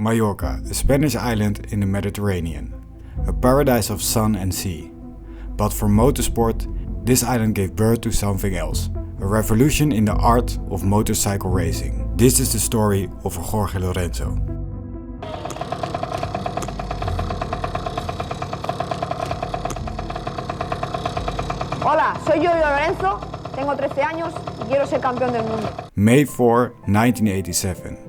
Mallorca, a Spanish island in the Mediterranean, a paradise of sun and sea. But for motorsport, this island gave birth to something else, a revolution in the art of motorcycle racing. This is the story of Jorge Lorenzo. Hola, soy yo Lorenzo, tengo 13 años y quiero ser campeón del mundo. May 4, 1987.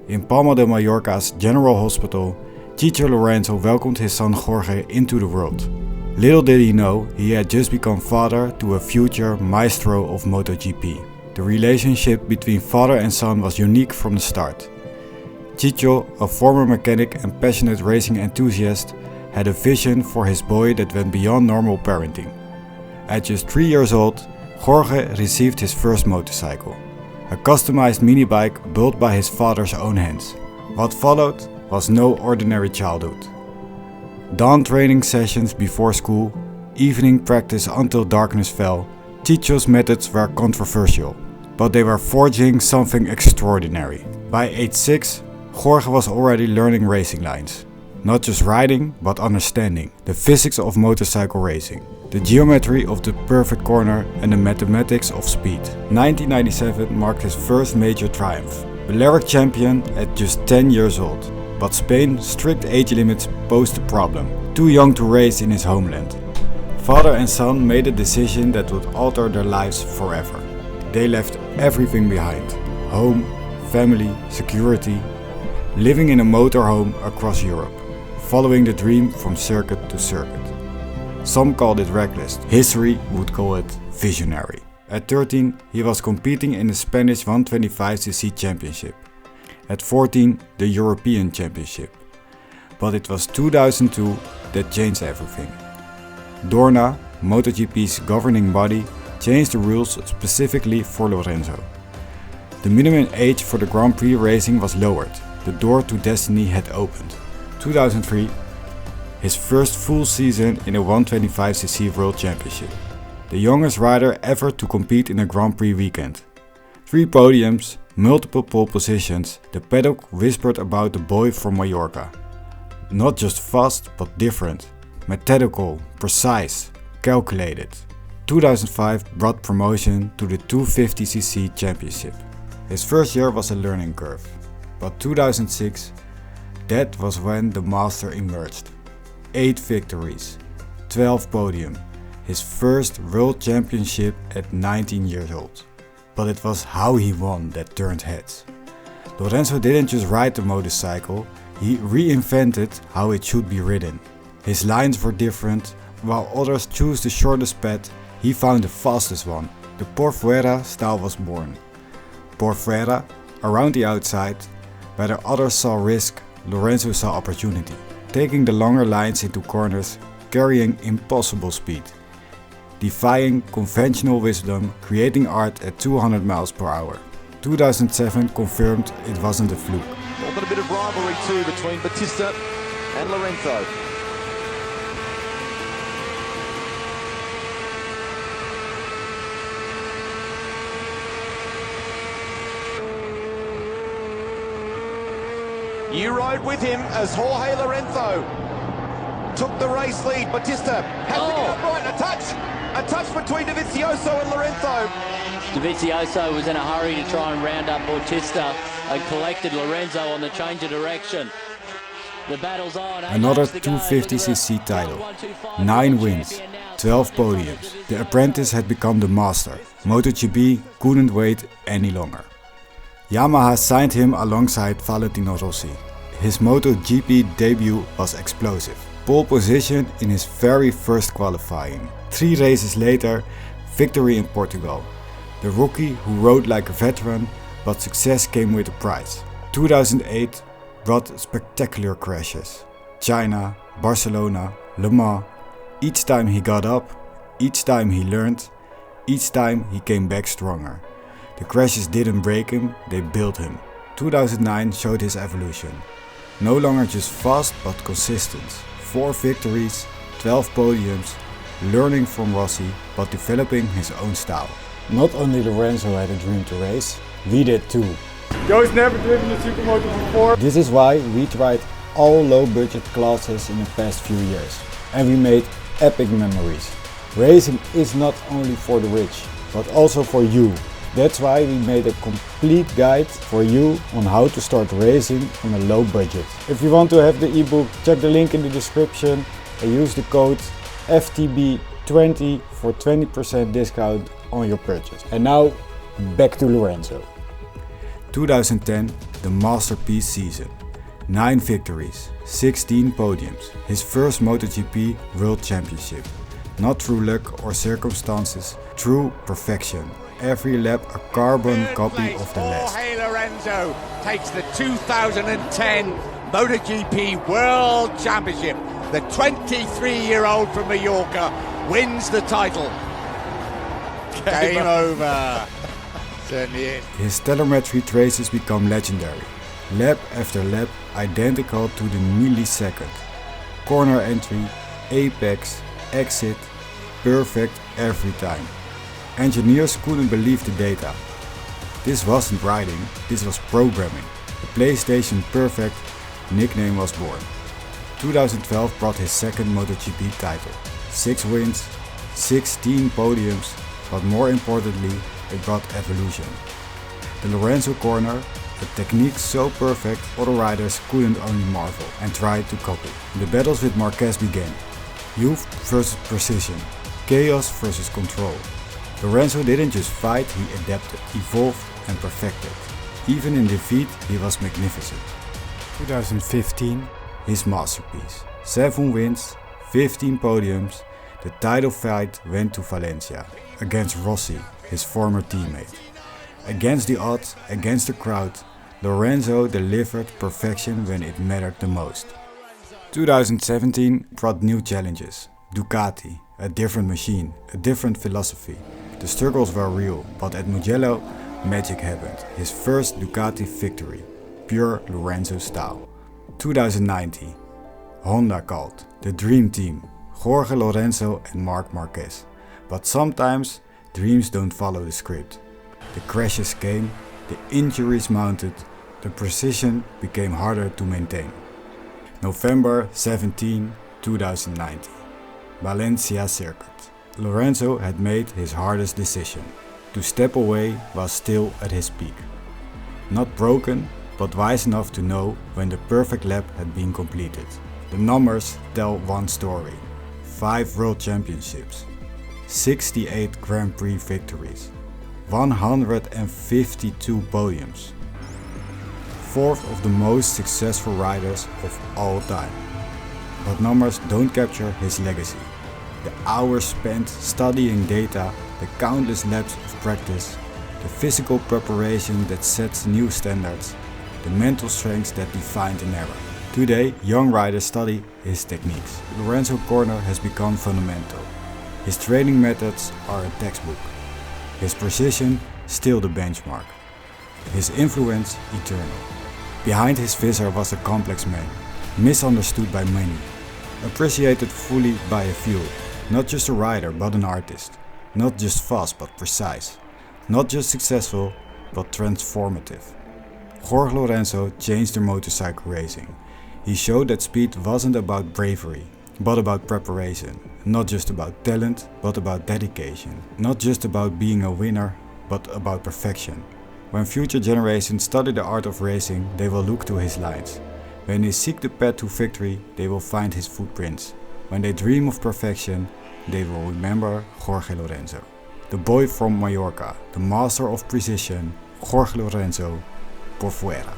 In Palma de Mallorca's General Hospital, teacher Lorenzo welcomed his son Jorge into the world. Little did he know, he had just become father to a future maestro of MotoGP. The relationship between father and son was unique from the start. Chicho, a former mechanic and passionate racing enthusiast, had a vision for his boy that went beyond normal parenting. At just 3 years old, Jorge received his first motorcycle, a customized mini bike built by his father's own hands. What followed was no ordinary childhood. Dawn training sessions before school, evening practice until darkness fell. Chicho's methods were controversial, but they were forging something extraordinary. By age 6, Jorge was already learning racing lines. Not just riding, but understanding the physics of motorcycle racing, the geometry of the perfect corner and the mathematics of speed. 1997 marked his first major triumph. Balearic champion at just 10 years old. But Spain's strict age limits posed a problem. Too young to race in his homeland. Father and son made a decision that would alter their lives forever. They left everything behind. Home, family, security. Living in a motorhome across Europe. Following the dream from circuit to circuit. Some called it reckless, history would call it visionary. At 13, he was competing in the Spanish 125cc championship. At 14, the European Championship. But it was 2002 that changed everything. Dorna, MotoGP's governing body, changed the rules specifically for Lorenzo. The minimum age for the Grand Prix racing was lowered. The door to destiny had opened. 2003, his first full season in a 125cc World Championship. The youngest rider ever to compete in a Grand Prix weekend. 3 podiums, multiple pole positions, the paddock whispered about the boy from Mallorca. Not just fast, but different. Methodical, precise, calculated. 2005 brought promotion to the 250cc championship. His first year was a learning curve. But 2006, that was when the master emerged. 8 victories, 12 podium, his first world championship at 19 years old. But it was how he won that turned heads. Lorenzo didn't just ride the motorcycle, he reinvented how it should be ridden. His lines were different, while others chose the shortest path, he found the fastest one. The por fuera style was born. Por fuera, around the outside, where others saw risk, Lorenzo saw opportunity. Taking the longer lines into corners, carrying impossible speed. Defying conventional wisdom, creating art at 200 miles per hour. 2007 confirmed it wasn't a fluke. But a bit of rivalry too between Bautista and Lorenzo. You rode with him as Jorge Lorenzo took the race lead. Bautista has to get upright. A touch between Dovizioso and Lorenzo. Dovizioso was in a hurry to try and round up Bautista and collected Lorenzo on the change of direction. The battle's on. Another 250cc title, 9 wins, 12 podiums. The apprentice had become the master. MotoGP couldn't wait any longer. Yamaha signed him alongside Valentino Rossi. His MotoGP debut was explosive. Pole position in his very first qualifying. 3 races later, victory in Portugal. The rookie who rode like a veteran, but success came with a price. 2008 brought spectacular crashes. China, Barcelona, Le Mans. Each time he got up, each time he learned, each time he came back stronger. The crashes didn't break him, they built him. 2009 showed his evolution. No longer just fast, but consistent. 4 victories, 12 podiums, learning from Rossi, but developing his own style. Not only Lorenzo had a dream to race, we did too. Joe's never driven a supermoto before. This is why we tried all low budget classes in the past few years. And we made epic memories. Racing is not only for the rich, but also for you. That's why we made a complete guide for you on how to start racing on a low budget. If you want to have the ebook, check the link in the description and use the code FTB20 for 20% discount on your purchase. And now, back to Lorenzo. 2010, the masterpiece season. 9 victories, 16 podiums, his first MotoGP World Championship. Not through luck or circumstances, through perfection. Every lap a carbon copy of the last. Jorge Lorenzo takes the 2010 MotoGP World Championship. The 23-year-old from Mallorca wins the title. Game over. Certainly is. His telemetry traces become legendary. Lap after lap identical to the millisecond. Corner entry, apex, exit, perfect every time. Engineers couldn't believe the data. This wasn't riding, this was programming. The PlayStation Perfect nickname was born. 2012 brought his second MotoGP title. 6 wins, 16 podiums, but more importantly, it brought evolution. The Lorenzo corner, a technique so perfect, other riders couldn't only marvel and try to copy. The battles with Marquez began. Youth versus precision, chaos versus control. Lorenzo didn't just fight, he adapted, evolved and perfected. Even in defeat, he was magnificent. 2015, his masterpiece. 7 wins, 15 podiums. The title fight went to Valencia, against Rossi, his former teammate. Against the odds, against the crowd, Lorenzo delivered perfection when it mattered the most. 2017 brought new challenges. Ducati, a different machine, a different philosophy. The struggles were real, but at Mugello, magic happened. His first Ducati victory, pure Lorenzo style. 2019, Honda called, the dream team, Jorge Lorenzo and Marc Marquez. But sometimes, dreams don't follow the script. The crashes came, the injuries mounted, the precision became harder to maintain. November 17, 2019, Valencia circuit. Lorenzo had made his hardest decision, to step away while still at his peak. Not broken, but wise enough to know when the perfect lap had been completed. The numbers tell one story. 5 World Championships, 68 Grand Prix victories, 152 podiums. 4th of the most successful riders of all time. But numbers don't capture his legacy. The hours spent studying data, the countless laps of practice, the physical preparation that sets new standards, the mental strengths that defined an era. Today, young riders study his techniques. The Lorenzo corner has become fundamental. His training methods are a textbook. His precision, still the benchmark. His influence, eternal. Behind his visor was a complex man, misunderstood by many, appreciated fully by a few. Not just a rider, but an artist. Not just fast, but precise. Not just successful, but transformative. Jorge Lorenzo changed the motorcycle racing. He showed that speed wasn't about bravery, but about preparation. Not just about talent, but about dedication. Not just about being a winner, but about perfection. When future generations study the art of racing, they will look to his lines. When they seek the path to victory, they will find his footprints. When they dream of perfection, they will remember Jorge Lorenzo. The boy from Mallorca, the master of precision, Jorge Lorenzo, por fuera.